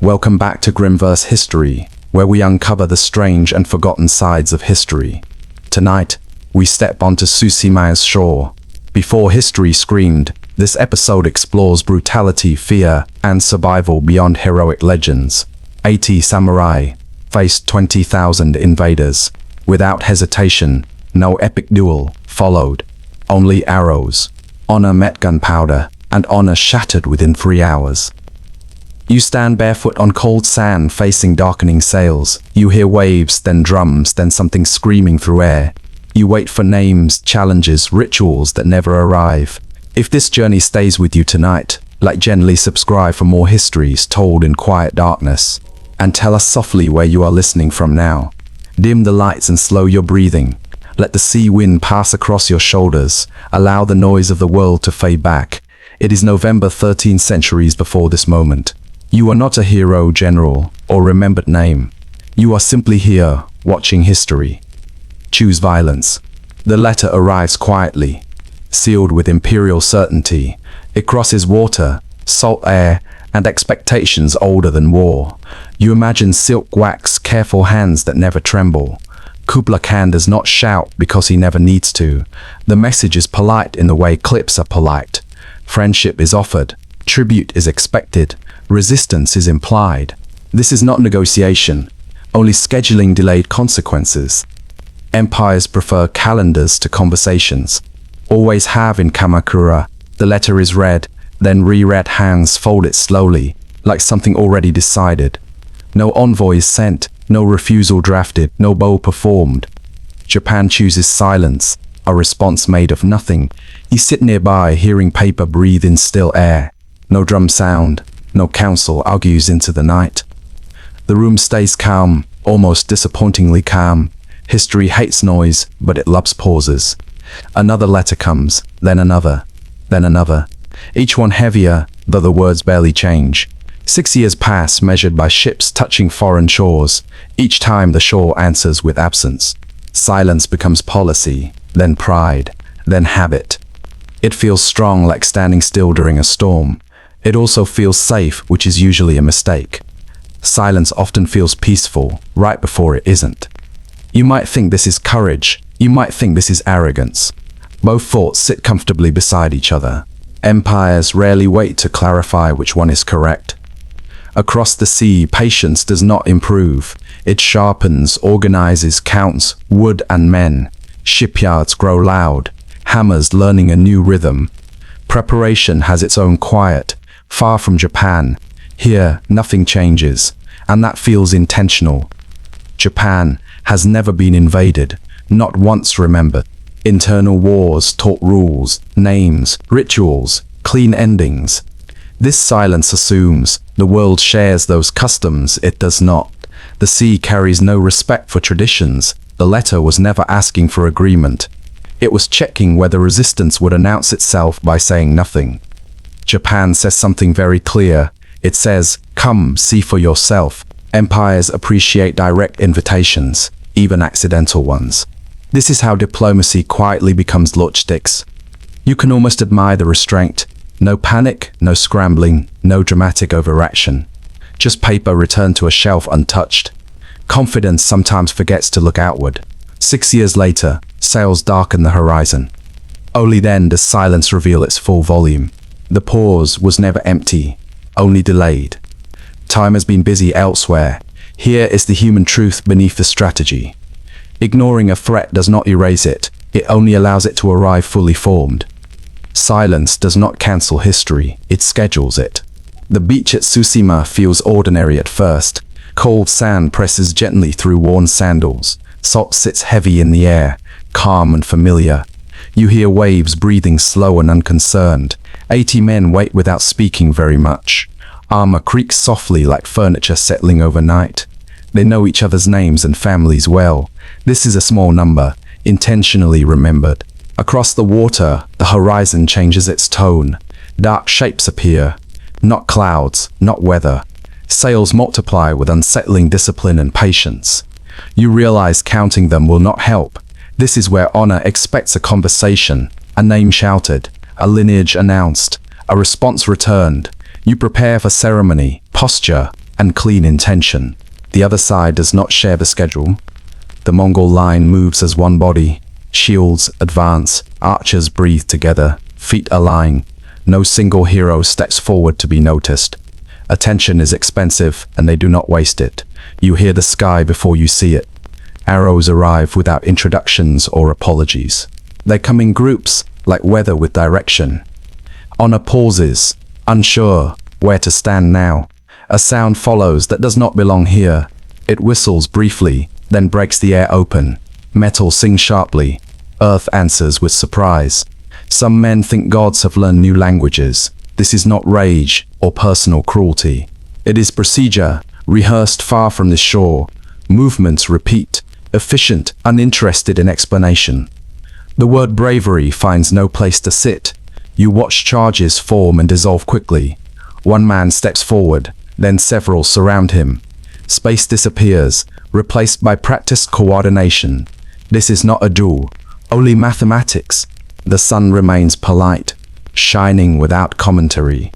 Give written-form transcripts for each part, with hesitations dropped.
Welcome back to Grimverse History, where we uncover the strange and forgotten sides of history. Tonight, we step onto Tsushima's shore. Before history screamed, this episode explores brutality, fear, and survival beyond heroic legends. 80 samurai faced 20,000 invaders. Without hesitation, no epic duel followed. Only arrows. Honor met gunpowder, and honor shattered within 3 hours. You stand barefoot on cold sand facing darkening sails. You hear waves, then drums, then something screaming through air. You wait for names, challenges, rituals that never arrive. If this journey stays with you tonight, gently subscribe for more histories told in quiet darkness. And tell us softly where you are listening from now. Dim the lights and slow your breathing. Let the sea wind pass across your shoulders. Allow the noise of the world to fade back. It is November 13 centuries before this moment. You are not a hero, general, or remembered name. You are simply here, watching history. Choose violence. The letter arrives quietly, sealed with imperial certainty. It crosses water, salt air, and expectations older than war. You imagine silk wax, careful hands that never tremble. Kublai Khan does not shout because he never needs to. The message is polite in the way clips are polite. Friendship is offered. Tribute is expected. Resistance is implied. This is not negotiation, only scheduling delayed consequences. Empires prefer calendars to conversations. Always have in Kamakura. The letter is read, then reread, hands fold it slowly, like something already decided. No envoy is sent, no refusal drafted, no bow performed. Japan chooses silence, a response made of nothing. You sit nearby, hearing paper breathe in still air. No drum sound, no counsel argues into the night. The room stays calm, almost disappointingly calm. History hates noise, but it loves pauses. Another letter comes, then another, then another. Each one heavier, though the words barely change. 6 years pass, measured by ships touching foreign shores. Each time the shore answers with absence. Silence becomes policy, then pride, then habit. It feels strong, like standing still during a storm. It also feels safe, which is usually a mistake. Silence often feels peaceful, right before it isn't. You might think this is courage. You might think this is arrogance. Both thoughts sit comfortably beside each other. Empires rarely wait to clarify which one is correct. Across the sea, patience does not improve. It sharpens, organizes, counts wood and men. Shipyards grow loud, hammers learning a new rhythm. Preparation has its own quiet. Far from Japan, here nothing changes, and that feels intentional. Japan has never been invaded, not once remembered. Internal wars taught rules, names, rituals, clean endings. This silence assumes the world shares those customs. It does not. The sea carries no respect for traditions. The letter was never asking for agreement. It was checking whether resistance would announce itself by saying nothing. Japan says something very clear. It says, "Come, see for yourself." Empires appreciate direct invitations, even accidental ones. This is how diplomacy quietly becomes logistics. You can almost admire the restraint. No panic, no scrambling, no dramatic overaction. Just paper returned to a shelf untouched. Confidence sometimes forgets to look outward. 6 years later, sails darken the horizon. Only then does silence reveal its full volume. The pause was never empty, only delayed. Time has been busy elsewhere. Here is the human truth beneath the strategy. Ignoring a threat does not erase it. It only allows it to arrive fully formed. Silence does not cancel history, it schedules it. The beach at Tsushima feels ordinary at first. Cold sand presses gently through worn sandals. Salt sits heavy in the air, calm and familiar. You hear waves breathing slow and unconcerned. 80 men wait without speaking very much. Armor creaks softly like furniture settling overnight. They know each other's names and families well. This is a small number, intentionally remembered. Across the water, the horizon changes its tone. Dark shapes appear. Not clouds, not weather. Sails multiply with unsettling discipline and patience. You realize counting them will not help. This is where honor expects a conversation, a name shouted, a lineage announced, a response returned. You prepare for ceremony, posture, and clean intention. The other side does not share the schedule. The Mongol line moves as one body. Shields advance, archers breathe together, feet align. No single hero steps forward to be noticed. Attention is expensive, and they do not waste it. You hear the sky before you see it. Arrows arrive without introductions or apologies. They come in groups, like weather with direction. Honor pauses, unsure where to stand now. A sound follows that does not belong here. It whistles briefly, then breaks the air open. Metal sings sharply. Earth answers with surprise. Some men think gods have learned new languages. This is not rage or personal cruelty. It is procedure, rehearsed far from the shore. Movements repeat, efficient, uninterested in explanation. The word bravery finds no place to sit. You watch charges form and dissolve quickly. One man steps forward, then several surround him. Space disappears, replaced by practiced coordination. This is not a duel, only mathematics. The sun remains polite, shining without commentary.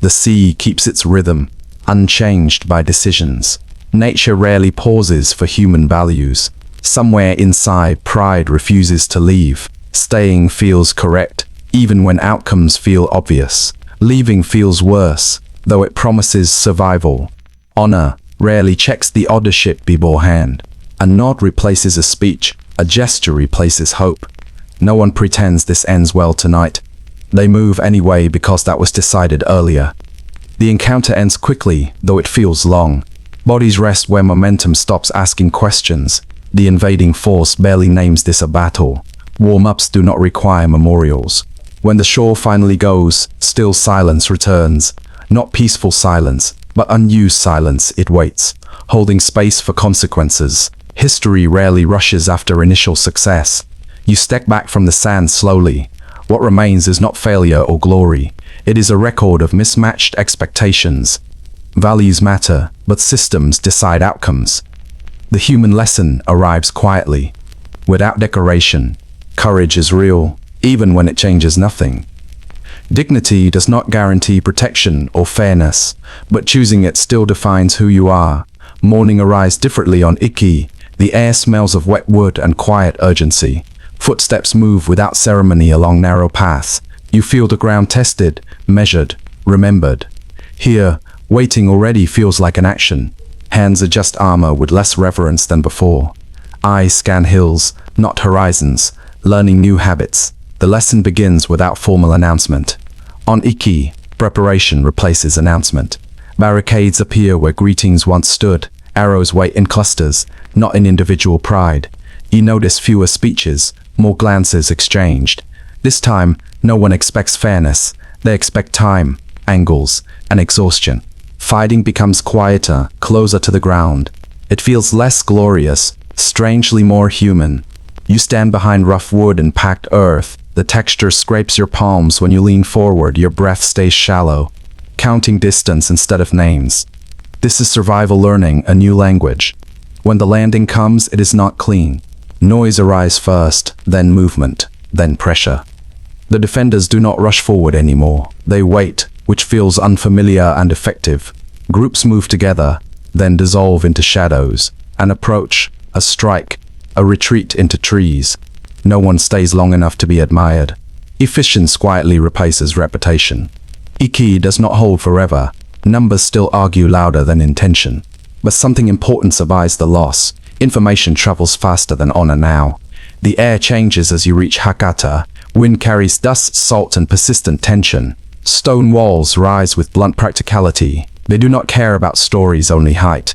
The sea keeps its rhythm, unchanged by decisions. Nature rarely pauses for human values. Somewhere inside, pride refuses to leave. Staying feels correct, even when outcomes feel obvious. Leaving feels worse, though it promises survival. Honor rarely checks the authorship beforehand. A nod replaces a speech, a gesture replaces hope. No one pretends this ends well tonight. They move anyway because that was decided earlier. The encounter ends quickly, though it feels long. Bodies rest where momentum stops asking questions. The invading force barely names this a battle. Warm-ups do not require memorials. When the shore finally goes, still silence returns. Not peaceful silence, but unused silence. It waits, holding space for consequences. History rarely rushes after initial success. You step back from the sand slowly. What remains is not failure or glory. It is a record of mismatched expectations. Values matter, but systems decide outcomes. The human lesson arrives quietly, without decoration. Courage is real, even when it changes nothing. Dignity does not guarantee protection or fairness, but choosing it still defines who you are. Morning arrives differently on Iki. The air smells of wet wood and quiet urgency. Footsteps move without ceremony along narrow paths. You feel the ground tested, measured, remembered. Here, waiting already feels like an action. Hands adjust armor with less reverence than before. Eyes scan hills, not horizons, learning new habits. The lesson begins without formal announcement. On Iki, preparation replaces announcement. Barricades appear where greetings once stood. Arrows wait in clusters, not in individual pride. You notice fewer speeches, more glances exchanged. This time, no one expects fairness. They expect time, angles, and exhaustion. Fighting becomes quieter, closer to the ground. It feels less glorious, strangely more human. You stand behind rough wood and packed earth. The texture scrapes your palms when you lean forward. Your breath stays shallow, counting distance instead of names. This is survival learning a new language. When the landing comes, it is not clean. Noise arrives first, then movement, then pressure. The defenders do not rush forward anymore. They wait, which feels unfamiliar and effective. Groups move together, then dissolve into shadows. An approach, a strike, a retreat into trees. No one stays long enough to be admired. Efficiency quietly replaces reputation. Iki does not hold forever. Numbers still argue louder than intention. But something important survives the loss. Information travels faster than honor now. The air changes as you reach Hakata. Wind carries dust, salt, and persistent tension. Stone walls rise with blunt practicality. They do not care about stories, only height.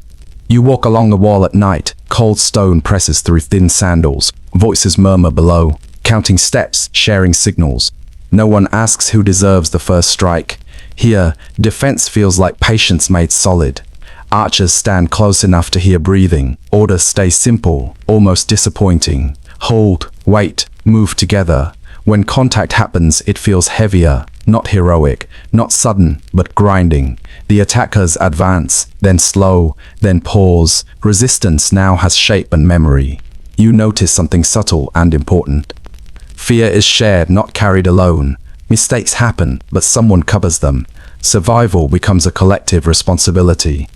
You walk along the wall at night. Cold stone presses through thin sandals. Voices murmur below, counting steps, sharing signals. No one asks who deserves the first strike. Here, defense feels like patience made solid. Archers stand close enough to hear breathing. Orders stay simple, almost disappointing. Hold, wait, move together. When contact happens, it feels heavier, not heroic, not sudden, but grinding. The attackers advance, then slow, then pause. Resistance now has shape and memory. You notice something subtle and important. Fear is shared, not carried alone. Mistakes happen, but someone covers them. Survival becomes a collective responsibility.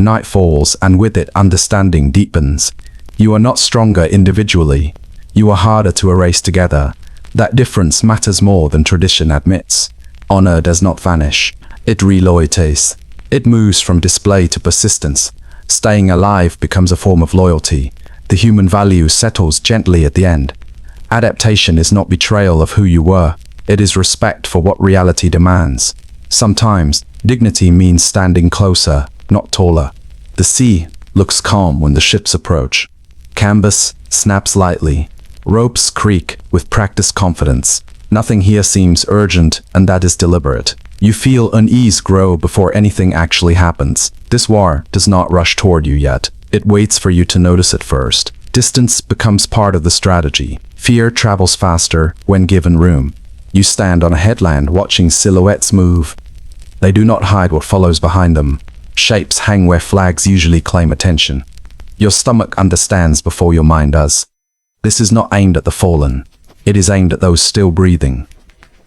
Night falls, and with it, understanding deepens. You are not stronger individually. You are harder to erase together. That difference matters more than tradition admits. Honor does not vanish. It reloyates. It moves from display to persistence. Staying alive becomes a form of loyalty. The human value settles gently at the end. Adaptation is not betrayal of who you were. It is respect for what reality demands. Sometimes, dignity means standing closer, not taller. The sea looks calm when the ships approach. Canvas snaps lightly. Ropes creak with practiced confidence. Nothing here seems urgent, and that is deliberate. You feel unease grow before anything actually happens. This war does not rush toward you yet. It waits for you to notice it first. Distance becomes part of the strategy. Fear travels faster when given room. You stand on a headland watching silhouettes move. They do not hide what follows behind them. Shapes hang where flags usually claim attention. Your stomach understands before your mind does. This is not aimed at the fallen. It is aimed at those still breathing.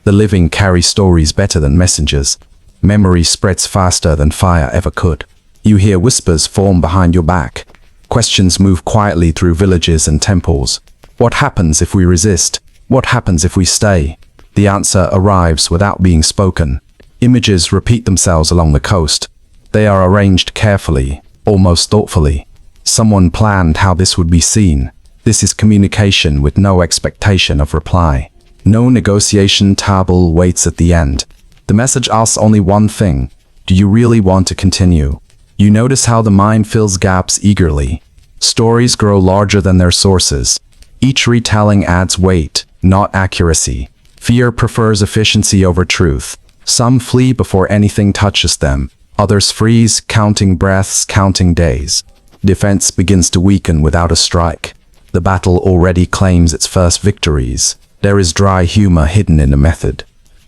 The living carry stories better than messengers. Memory spreads faster than fire ever could. You hear whispers form behind your back. Questions move quietly through villages and temples. What happens if we resist? What happens if we stay? The answer arrives without being spoken. Images repeat themselves along the coast. They are arranged carefully, almost thoughtfully. Someone planned how this would be seen. This is communication with no expectation of reply. No negotiation table waits at the end. The message asks only one thing. Do you really want to continue? You notice how the mind fills gaps eagerly. Stories grow larger than their sources. Each retelling adds weight, not accuracy. Fear prefers efficiency over truth. Some flee before anything touches them. Others freeze, counting breaths, counting days. Defense begins to weaken without a strike. The battle already claims its first victories. There is dry humor hidden in the method.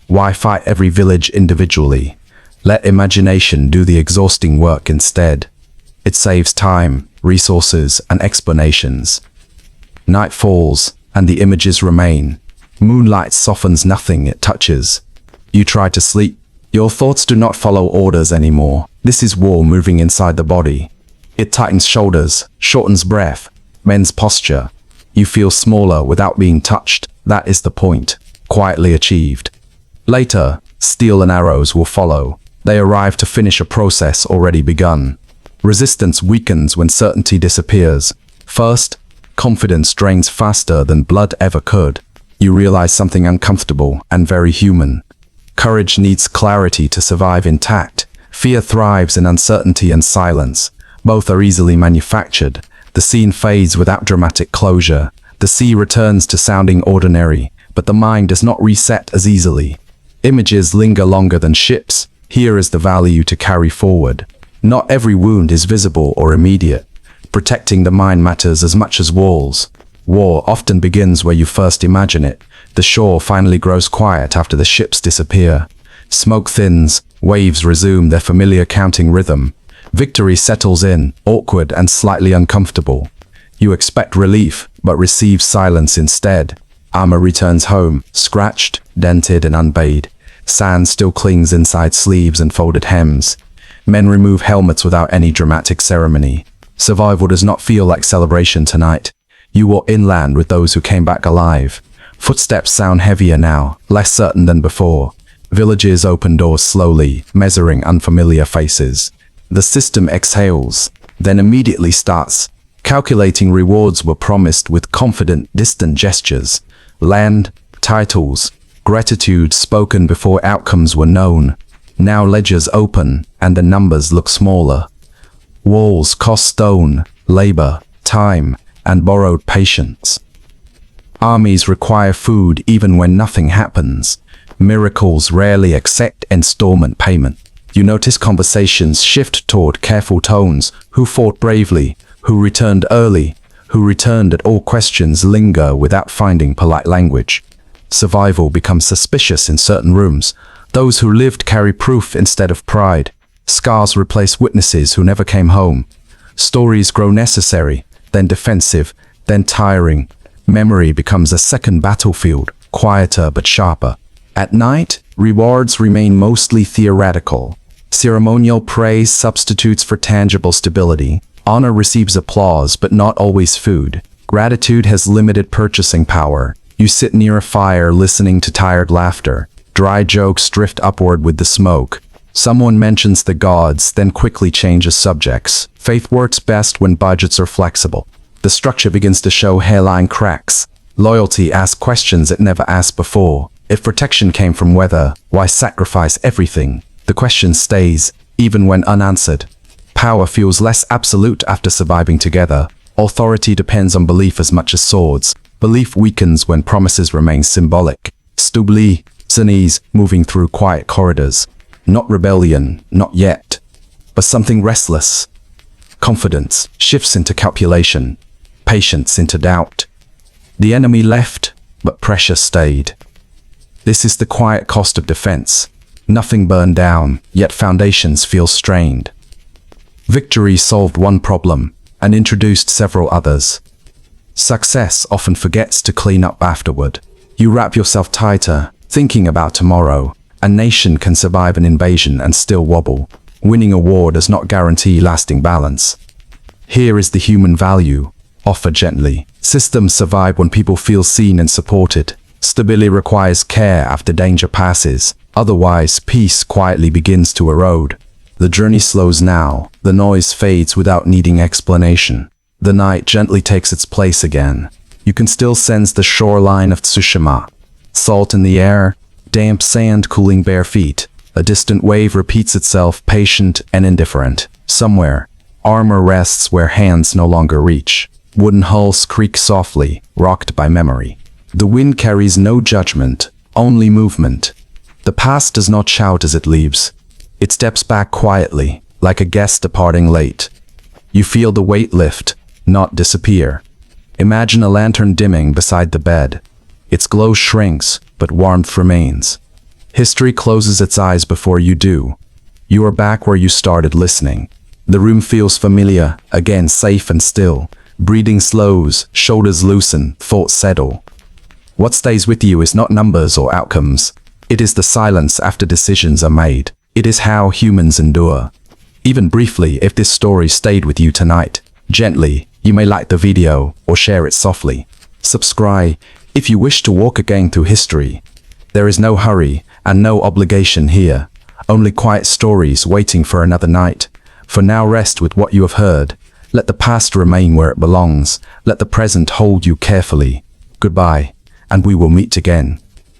Why fight every village individually? Let imagination do the exhausting work instead. It saves time, resources, and explanations. Night falls, and the images remain. Moonlight softens nothing it touches. You try to sleep. Your thoughts do not follow orders anymore. This is war moving inside the body. It tightens shoulders, shortens breath, mends posture. You feel smaller without being touched. That is the point, quietly achieved. Later, steel and arrows will follow. They arrive to finish a process already begun. Resistance weakens when certainty disappears. First, confidence drains faster than blood ever could. You realize something uncomfortable and very human. Courage needs clarity to survive intact. Fear thrives in uncertainty and silence. Both are easily manufactured. The scene fades without dramatic closure. The sea returns to sounding ordinary, but the mind does not reset as easily. Images linger longer than ships. Here is the value to carry forward. Not every wound is visible or immediate. Protecting the mind matters as much as walls. War often begins where you first imagine it. The shore finally grows quiet after the ships disappear. Smoke thins, waves resume their familiar counting rhythm. Victory settles in, awkward and slightly uncomfortable. You expect relief, but receive silence instead. Armor returns home, scratched, dented, and unbathed. Sand still clings inside sleeves and folded hems. Men remove helmets without any dramatic ceremony. Survival does not feel like celebration tonight. You walk inland with those who came back alive. Footsteps sound heavier now, less certain than before. Villages open doors slowly, measuring unfamiliar faces. The system exhales, then immediately starts. Calculating rewards were promised with confident, distant gestures. Land, titles, gratitude spoken before outcomes were known. Now ledgers open, and the numbers look smaller. Walls cost stone, labor, time, and borrowed patience. Armies require food even when nothing happens. Miracles rarely accept installment payment. You notice conversations shift toward careful tones. Who fought bravely? Who returned early? Who returned at all? Questions linger without finding polite language. Survival becomes suspicious in certain rooms. Those who lived carry proof instead of pride. Scars replace witnesses who never came home. Stories grow necessary, then defensive, then tiring. Memory becomes a second battlefield, quieter but sharper. At night, rewards remain mostly theoretical. Ceremonial praise substitutes for tangible stability. Honor receives applause, but not always food. Gratitude has limited purchasing power. You sit near a fire listening to tired laughter. Dry jokes drift upward with the smoke. Someone mentions the gods, then quickly changes subjects. Faith works best when budgets are flexible. The structure begins to show hairline cracks. Loyalty asks questions it never asked before. If protection came from weather, why sacrifice everything? The question stays, even when unanswered. Power feels less absolute after surviving together. Authority depends on belief as much as swords. Belief weakens when promises remain symbolic. Stubli, Zanese, moving through quiet corridors. Not rebellion, not yet, but something restless. Confidence shifts into calculation. Patience into doubt. The enemy left, but pressure stayed. This is the quiet cost of defense. Nothing burned down, yet foundations feel strained. Victory solved one problem and introduced several others. Success often forgets to clean up afterward. You wrap yourself tighter, thinking about tomorrow. A nation can survive an invasion and still wobble. Winning a war does not guarantee lasting balance. Here is the human value. Offer gently. Systems survive when people feel seen and supported. Stability requires care after danger passes. Otherwise, peace quietly begins to erode. The journey slows now. The noise fades without needing explanation. The night gently takes its place again. You can still sense the shoreline of Tsushima. Salt in the air, damp sand cooling bare feet. A distant wave repeats itself, patient and indifferent. Somewhere, armor rests where hands no longer reach. Wooden hulls creak softly, rocked by memory. The wind carries no judgment, only movement. The past does not shout as it leaves. It steps back quietly, like a guest departing late. You feel the weight lift, not disappear. Imagine a lantern dimming beside the bed. Its glow shrinks, but warmth remains. History closes its eyes before you do. You are back where you started listening. The room feels familiar, again safe and still. Breathing slows, shoulders loosen, thoughts settle. What stays with you is not numbers or outcomes. It is the silence after decisions are made. It is how humans endure. Even briefly, if this story stayed with you tonight, gently, you may like the video or share it softly. Subscribe if you wish to walk again through history. There is no hurry and no obligation here. Only quiet stories waiting for another night. For now, rest with what you have heard. Let the past remain where it belongs. Let the present hold you carefully. Goodbye, and we will meet again.